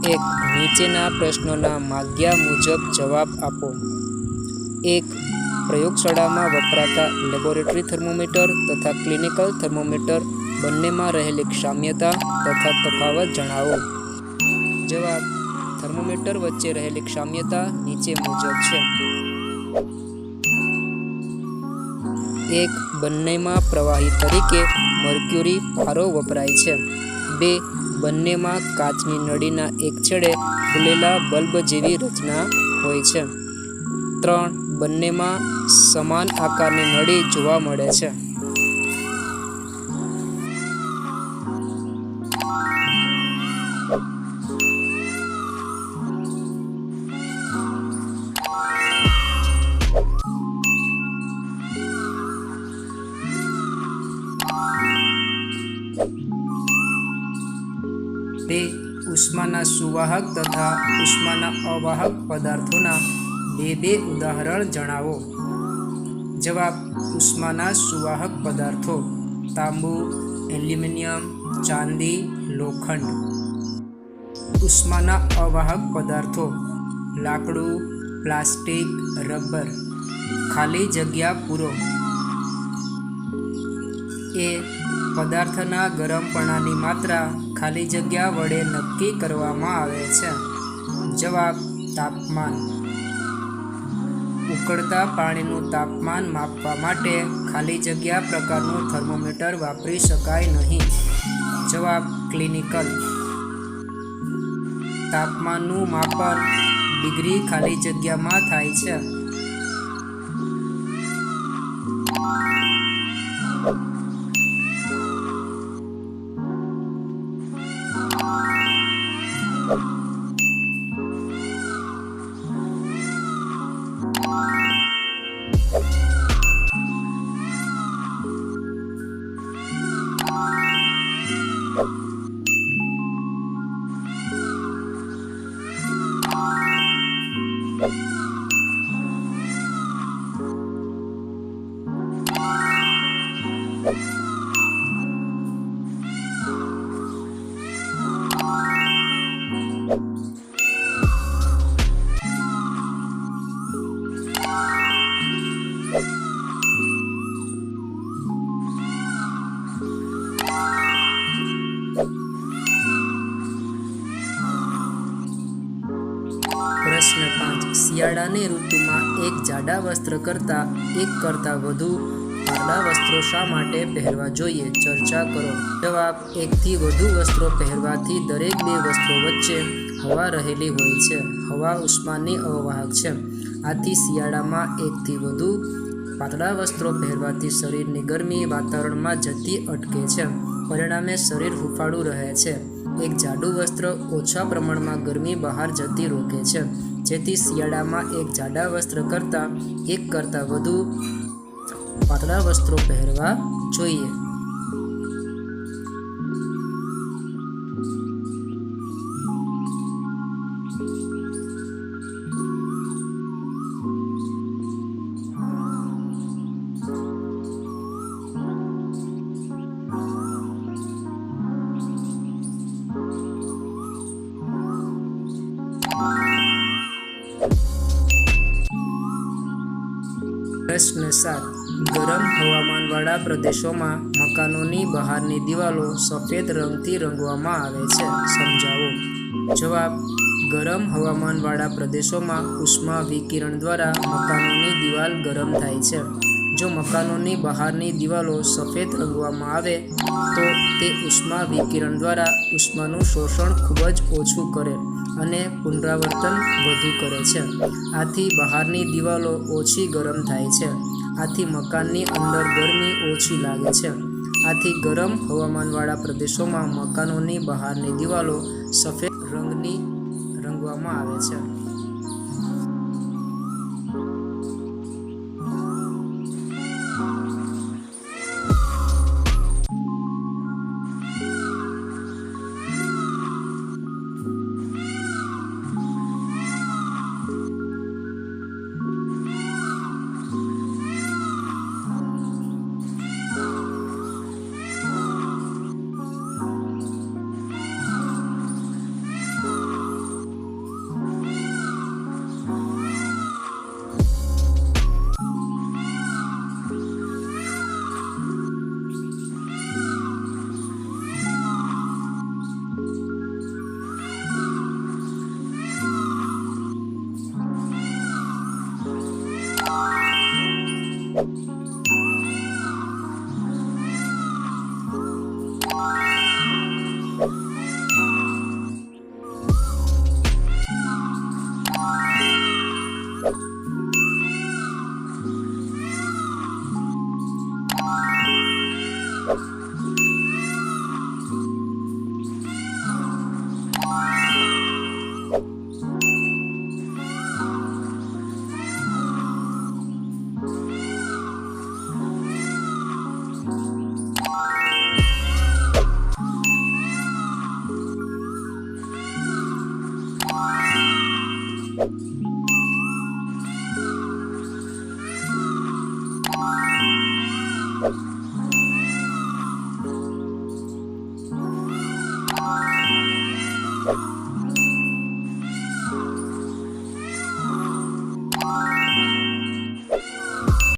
એક નીચેના પ્રશ્નોના માગ્યા મુજબ જવાબ આપો। 1. પ્રયોગશાળામાં વપરાતા લેબોરેટરી થર્મોમીટર તથા ક્લિનિકલ થર્મોમીટર બંનેમાં રહેલી સામ્યતા તથા તફાવત જણાવો। જવાબ: થર્મોમીટર વચ્ચે રહેલી સામ્યતા નીચે મુજબ છે। 1. બંનેમાં પ્રવાહી તરીકે મર્ક્યુરી પારો વપરાય છે। 2. બંનેમાં કાચની નળીના એક છેડે ફૂલેલા બલ્બ જેવી રચના હોય છે। 3. બંનેમાં સમાન આકારની નળી જોવા મળે છે। 2. ઉષ્માના સુવાહક તથા ઉષ્માના અવાહક પદાર્થોના બે ઉદાહરણ જણાવો। જવાબ: ઉષ્માના સુવાહક પદાર્થો તાંબુ, એલ્યુમિનિયમ, ચાંદી, લોખંડ। ઉષ્માના અવાહક પદાર્થો લાકડું, પ્લાસ્ટિક, રબર। ખાલી જગ્યા પૂરો। એ. પદાર્થના ગરમપણાની માત્રા ખાલી જગ્યા વડે નક્કી કરવામાં આવે છે। જવાબ: તાપમાન। ઉકળતા પાણીનું તાપમાન માપવા માટે ખાલી જગ્યા પ્રકારનું થર્મોમીટર વાપરી શકાય નહીં। જવાબ: ક્લિનિકલ। તાપમાનનું માપન ડિગ્રી ખાલી જગ્યામાં થાય છે। પ્રશ્ન 5. શિયાળાની ઋતુમાં એક જાડા વસ્ત્ર કરતાં એક કરતાં વધુ પાતળા વસ્ત્રો શા માટે પહેરવા જોઈએ? ચર્ચા કરો। જવાબ: એકથી વધુ વસ્ત્રો પહેરવાથી દરેક બે વસ્ત્રો વચ્ચે હવા રહેલી હોય છે। હવા ઉષ્માની અવાહક છે, આથી શિયાળામાં એકથી વધુ પાતળા વસ્ત્રો પહેરવાથી શરીરની ગરમી વાતાવરણમાં જતી અટકે છે, પરિણામે શરીર હૂંફાળું રહે છે। એક જાડું વસ્ત્ર ઓછા પ્રમાણમાં ગરમી બહાર જતી રોકે છે, જેથી શિયાળામાં એક જાડા વસ્ત્ર કરતાં એક કરતાં વધુ પાતળા વસ્ત્રો પહેરવા જોઈએ। પ્રશ્ન 7. ગરમ હવામાનવાળા પ્રદેશોમાં મકાનોની બહારની દિવાલો સફેદ રંગથી રંગવામાં આવે છે, સમજાવો। જવાબ: ગરમ હવામાનવાળા પ્રદેશોમાં ઉષ્મા વિકિરણ દ્વારા મકાનોની દિવાલ ગરમ થાય છે। જો મકાનોની બહારની દિવાલો સફેદ રંગવામાં આવે તો તે ઉષ્મા વિકિરણ દ્વારા ઉષ્માનું શોષણ ખૂબ જ ઓછું કરે અને પુનરાવર્તન વધુ કરે છે। આથી બહારની દિવાલો ઓછી ગરમ થાય છે, આથી મકાનની અંદર ગરમી ઓછી લાગે છે। આથી ગરમ હવામાનવાળા પ્રદેશોમાં મકાનોની બહારની દિવાલો સફેદ રંગની રંગવામાં આવે છે।